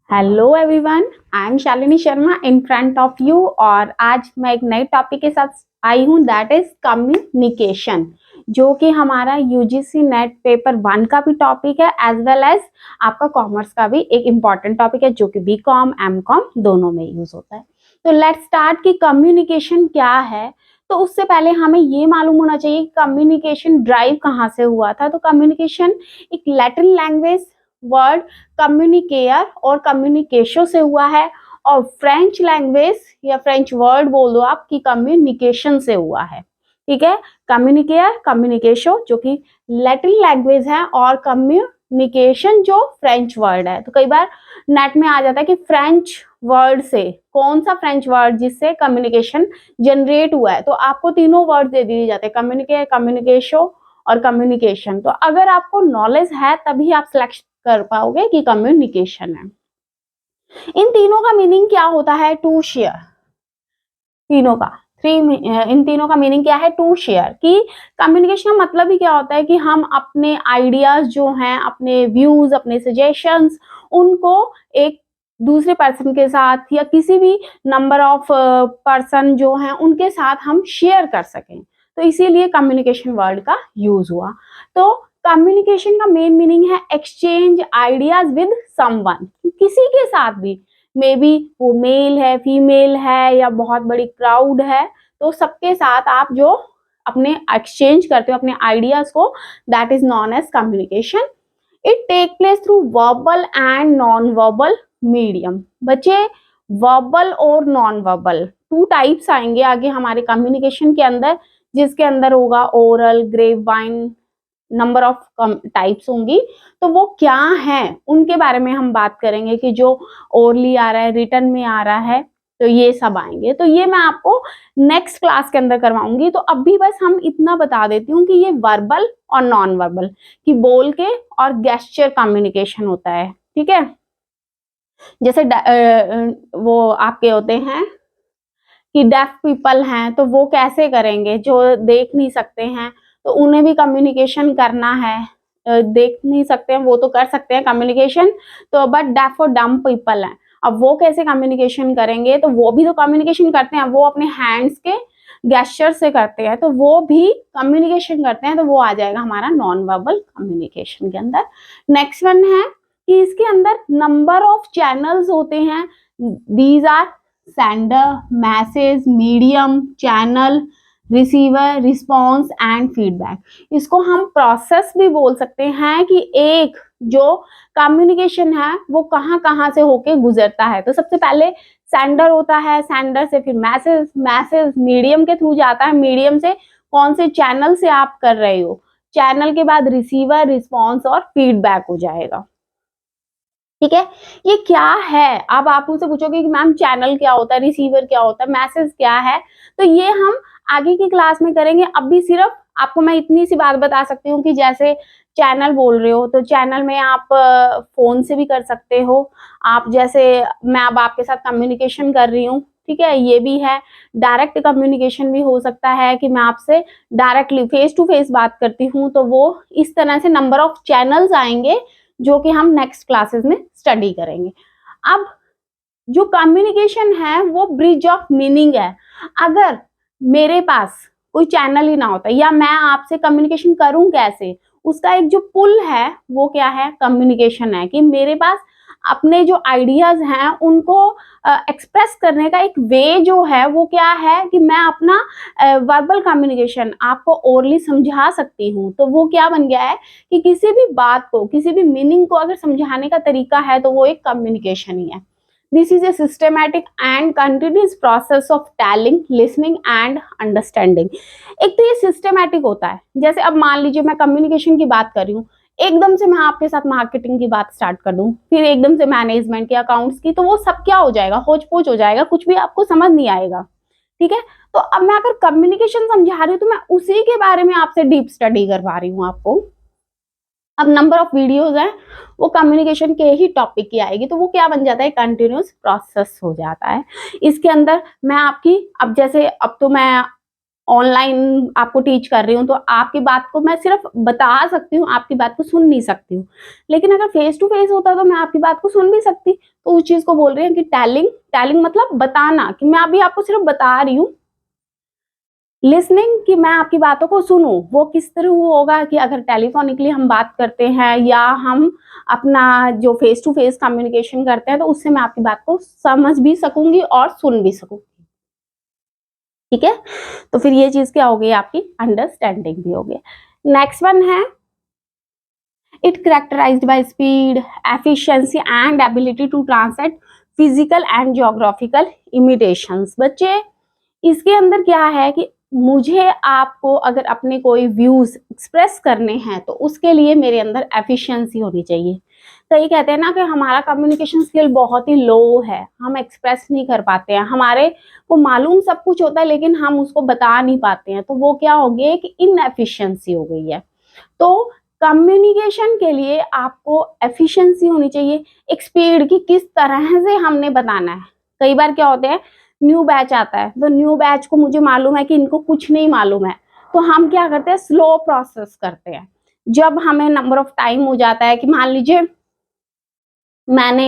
Hello everyone, I am Shalini Sharma in front of you. और आज मैं एक नए टॉपिक के साथ आई हूँ, दैट इज कम्युनिकेशन, जो कि हमारा यूजीसी नेट पेपर 1 का भी टॉपिक है एज वेल एज आपका कॉमर्स का भी एक इम्पॉर्टेंट टॉपिक है, जो कि बीकॉम एमकॉम दोनों में यूज होता है। तो लेट्स स्टार्ट कि कम्युनिकेशन क्या है। तो उससे पहले हमें ये मालूम होना चाहिए कि कम्युनिकेशन ड्राइव कहाँ से हुआ था। तो कम्युनिकेशन एक लैटिन लैंग्वेज वर्ड कम्युनिकेयर और कम्युनिकेशो से हुआ है, और फ्रेंच लैंग्वेज या फ्रेंच वर्ड बोल दो आप कि कम्युनिकेशन से हुआ है। ठीक है, कम्युनिकेयर कम्युनिकेशो जो कि लैटिन लैंग्वेज है, और कम्युनिकेशन जो फ्रेंच वर्ड है। तो कई बार नेट में आ जाता है कि फ्रेंच वर्ड से कौन सा फ्रेंच वर्ड जिससे कम्युनिकेशन जनरेट हुआ है। तो आपको तीनों वर्ड दे दिए जाते हैं, कम्युनिकेयर कम्युनिकेशो और कम्युनिकेशन। तो अगर आपको नॉलेज है तभी आप सिलेक्ट कर पाओगे कि कम्युनिकेशन है। इन तीनों का मीनिंग क्या होता है? To share. तीनों का इन तीनों का मीनिंग क्या है? To share. कि कम्युनिकेशन का मतलब ही क्या होता है कि हम अपने आइडियाज जो हैं, अपने व्यूज, अपने सजेशंस, उनको एक दूसरे पर्सन के साथ या किसी भी नंबर ऑफ पर्सन जो हैं उनके साथ हम शेयर कर सकें। तो इसीलिए कम्युनिकेशन वर्ड का यूज हुआ। तो कम्युनिकेशन का मेन मीनिंग है एक्सचेंज आइडियाज विद समवन, किसी के साथ भी, मे बी वो मेल है, फीमेल है, या बहुत बड़ी क्राउड है, तो सबके साथ आप जो अपने एक्सचेंज करते हो अपने आइडियाज को, that is known as communication. It take place through verbal and non verbal medium. बच्चे, वर्बल और नॉन वर्बल टू टाइप्स आएंगे आगे हमारे कम्युनिकेशन के अंदर, जिसके अंदर होगा oral, grapevine, number of types होंगी। तो वो क्या है उनके बारे में हम बात करेंगे कि जो ओरली आ रहा है, रिटर्न में आ रहा है, तो ये सब आएंगे। तो ये मैं आपको नेक्स्ट क्लास के अंदर करवाऊंगी। तो अभी बस हम इतना बता देती हूँ कि ये वर्बल और नॉन वर्बल, कि बोल के और गेस्चर कम्युनिकेशन होता है। ठीक है, जैसे वो आपके होते हैं कि डेफ पीपल हैं, तो वो कैसे करेंगे? जो देख नहीं सकते हैं तो उन्हें भी कम्युनिकेशन करना है। देख नहीं सकते हैं वो तो कर सकते हैं कम्युनिकेशन, तो बट डेफ और डम्ब पीपल हैं, अब वो कैसे कम्युनिकेशन करेंगे? तो वो भी तो कम्युनिकेशन करते हैं, वो अपने हैंड्स के गेस्चर से करते हैं, तो वो भी कम्युनिकेशन करते हैं। तो वो आ जाएगा हमारा नॉन वर्बल कम्युनिकेशन के अंदर। नेक्स्ट वन है कि इसके अंदर नंबर ऑफ चैनल्स होते हैं। These are sender, message, medium, channel, receiver, response and feedback. इसको हम प्रोसेस भी बोल सकते हैं कि एक जो कम्युनिकेशन है वो कहाँ कहाँ से होके गुजरता है। तो सबसे पहले सेंडर होता है, सेंडर से फिर मैसेज, मैसेज मीडियम के थ्रू जाता है, मीडियम से कौन से चैनल से आप कर रहे हो, चैनल के बाद रिसीवर, रिस्पॉन्स और फीडबैक हो जाएगा। ठीक है, ये क्या है? अब आप मुझसे पूछोगे कि मैम चैनल क्या होता है, रिसीवर क्या होता है, मैसेज क्या है? तो ये हम आगे की क्लास में करेंगे। अभी सिर्फ आपको मैं इतनी सी बात बता सकती हूँ कि जैसे चैनल बोल रहे हो तो चैनल में आप फोन से भी कर सकते हो। आप जैसे मैं अब आपके साथ कम्युनिकेशन कर रही हूँ, ठीक है, ये भी है। डायरेक्ट कम्युनिकेशन भी हो सकता है कि मैं आपसे डायरेक्टली फेस टू फेस बात करती हूँ, तो वो इस तरह से नंबर ऑफ चैनल्स आएंगे जो कि हम नेक्स्ट क्लासेस में स्टडी करेंगे। अब जो कम्युनिकेशन है वो ब्रिज ऑफ मीनिंग है। अगर मेरे पास कोई चैनल ही ना होता, या मैं आपसे कम्युनिकेशन करूं कैसे, उसका एक जो पुल है वो क्या है? कम्युनिकेशन है। कि मेरे पास अपने जो आइडियाज हैं उनको एक्सप्रेस करने का एक वे जो है वो क्या है कि मैं अपना वर्बल कम्युनिकेशन आपको ओरली समझा सकती हूँ। तो वो क्या बन गया है कि किसी भी बात को, किसी भी मीनिंग को अगर समझाने का तरीका है तो वो एक कम्युनिकेशन ही है। This is a systematic and continuous process of telling, listening and understanding. एक तो ये सिस्टमैटिक होता है, जैसे अब मान लीजिए मैं कम्युनिकेशन की बात कर रही हूँ, एकदम से मैं आपके साथ मार्केटिंग की बात स्टार्ट कर दूं, फिर एकदम से मैनेजमेंट की, अकाउंट्स की, तो वो सब क्या हो जाएगा? होच पोच हो जाएगा, कुछ भी आपको समझ नहीं आएगा। ठीक है, तो अब मैं अगर कम्युनिकेशन समझा रही हूँ तो मैं उसी के बारे में आपसे डीप स्टडी करवा रही हूँ आपको। अब नंबर ऑफ वीडियोस हैं वो कम्युनिकेशन के ही टॉपिक की आएगी, तो वो क्या बन जाता है? कंटिन्यूस प्रोसेस हो जाता है। इसके अंदर मैं आपकी, अब जैसे अब तो मैं ऑनलाइन आपको टीच कर रही हूँ तो आपकी बात को मैं सिर्फ बता सकती हूँ, आपकी बात को सुन नहीं सकती हूँ। लेकिन अगर फेस टू फेस होता तो मैं आपकी बात को सुन भी सकती। तो उस चीज को बोल रहे हैं कि टेलिंग मतलब बताना, कि मैं अभी आपको सिर्फ बता रही हूँ। लिसनिंग, कि मैं आपकी बातों को सुनूं, वो किस तरह होगा कि अगर टेलीफोनिकली हम बात करते हैं या हम अपना जो फेस टू फेस कम्युनिकेशन करते हैं तो उससे मैं आपकी बात को समझ भी सकूंगी और सुन भी सकूंगी। ठीक है, तो फिर ये चीज क्या हो गई, आपकी अंडरस्टैंडिंग भी हो गया। नेक्स्ट वन है it characterized by speed, efficiency and ability to translate physical and geographical imitations. बच्चे इसके अंदर क्या है कि मुझे आपको अगर अपने कोई व्यूज एक्सप्रेस करने हैं तो उसके लिए मेरे अंदर एफिशिएंसी होनी चाहिए। कई कहते हैं ना कि हमारा कम्युनिकेशन स्किल बहुत ही लो है, हम एक्सप्रेस नहीं कर पाते हैं, हमारे को मालूम सब कुछ होता है लेकिन हम उसको बता नहीं पाते हैं, तो वो क्या हो गया कि इनएफिशिएंसी हो गई है। तो कम्युनिकेशन के लिए आपको एफिशिएंसी होनी चाहिए, एक स्पीड की किस तरह से हमने बताना है। कई बार क्या होते हैं, न्यू बैच आता है तो न्यू बैच को मुझे मालूम है कि इनको कुछ नहीं मालूम है, तो हम क्या करते हैं, स्लो प्रोसेस करते हैं। जब हमें नंबर ऑफ टाइम हो जाता है कि मान लीजिए मैंने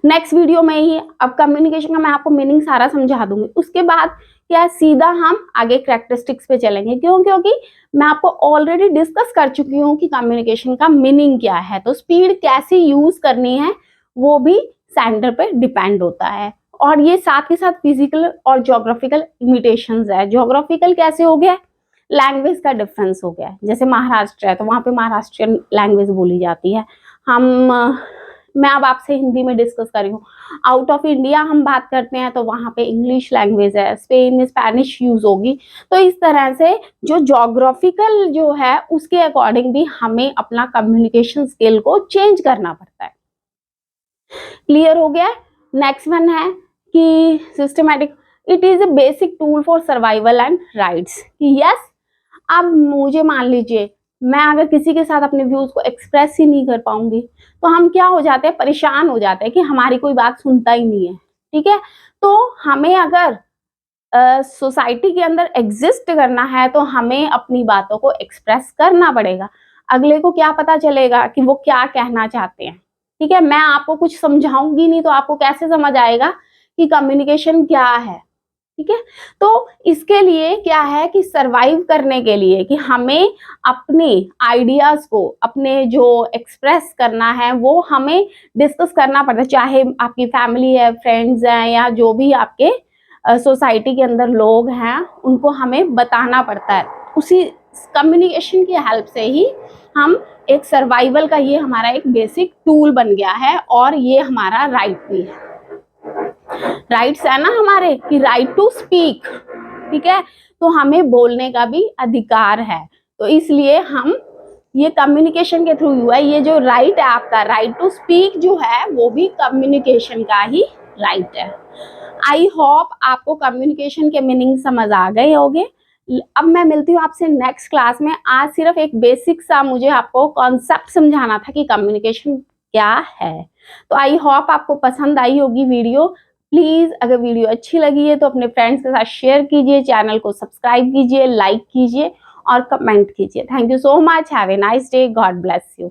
नेक्स्ट वीडियो में ही अब कम्युनिकेशन का मैं आपको मीनिंग सारा समझा दूंगी, उसके बाद क्या सीधा हम आगे कैरेक्टरिस्टिक्स पे चलेंगे। क्यों? क्योंकि मैं आपको ऑलरेडी डिस्कस कर चुकी हूँ कि कम्युनिकेशन का मीनिंग क्या है, तो स्पीड कैसे यूज करनी है वो भी सेंडर पे डिपेंड होता है। और ये साथ ही साथ फिजिकल और ज्योग्राफिकल इमिटेशंस है। ज्योग्राफिकल कैसे हो गया, लैंग्वेज का डिफरेंस हो गया। जैसे महाराष्ट्र है तो वहां पे महाराष्ट्रियन लैंग्वेज बोली जाती है, हम मैं अब आपसे हिंदी में डिस्कस कर रही हूँ। आउट ऑफ इंडिया हम बात करते हैं तो वहां पे इंग्लिश लैंग्वेज है, स्पेन में स्पेनिश यूज होगी। तो इस तरह से जो ज्योग्राफिकल जो है उसके अकॉर्डिंग भी हमें अपना कम्युनिकेशन स्किल को चेंज करना पड़ता है। क्लियर हो गया? नेक्स्ट वन है कि systematic, it is a basic tool for survival and rights. Yes, अब मुझे मान लीजिए मैं अगर किसी के साथ अपने व्यूज को एक्सप्रेस ही नहीं कर पाऊंगी तो हम क्या हो जाते हैं, परेशान हो जाते हैं कि हमारी कोई बात सुनता ही नहीं है। ठीक है, तो हमें अगर सोसाइटी के अंदर एग्जिस्ट करना है तो हमें अपनी बातों को एक्सप्रेस करना पड़ेगा। अगले को क्या पता चलेगा कि वो क्या कहना चाहते हैं। ठीक है, मैं आपको कुछ समझाऊंगी नहीं तो आपको कैसे समझ आएगा कि कम्युनिकेशन क्या है। ठीक है, तो इसके लिए क्या है कि सरवाइव करने के लिए कि हमें अपने आइडियाज को, अपने जो एक्सप्रेस करना है वो हमें डिस्कस करना पड़ता है। चाहे आपकी फैमिली है, फ्रेंड्स हैं या जो भी आपके सोसाइटी के अंदर लोग हैं, उनको हमें बताना पड़ता है। उसी कम्युनिकेशन की हेल्प से ही हम एक सर्वाइवल का, ये हमारा एक बेसिक टूल बन गया है और ये हमारा राइट भी है। राइट्स है ना हमारे कि राइट टू स्पीक। ठीक है, तो हमें बोलने का भी अधिकार है। तो इसलिए हम ये कम्युनिकेशन के थ्रू हुआ है। ये जो राइट है आपका, राइट टू स्पीक जो है वो भी कम्युनिकेशन का ही राइट है। आई होप आपको कम्युनिकेशन के मीनिंग समझ आ गए होंगे। अब मैं मिलती हूँ आपसे नेक्स्ट क्लास में। आज सिर्फ एक बेसिक सा मुझे आपको कॉन्सेप्ट समझाना था कि कम्युनिकेशन क्या है। तो आई होप आपको पसंद आई होगी वीडियो। प्लीज अगर वीडियो अच्छी लगी है तो अपने फ्रेंड्स के साथ शेयर कीजिए, चैनल को सब्सक्राइब कीजिए, लाइक कीजिए और कमेंट कीजिए। Thank you so much, have a nice day, God bless you.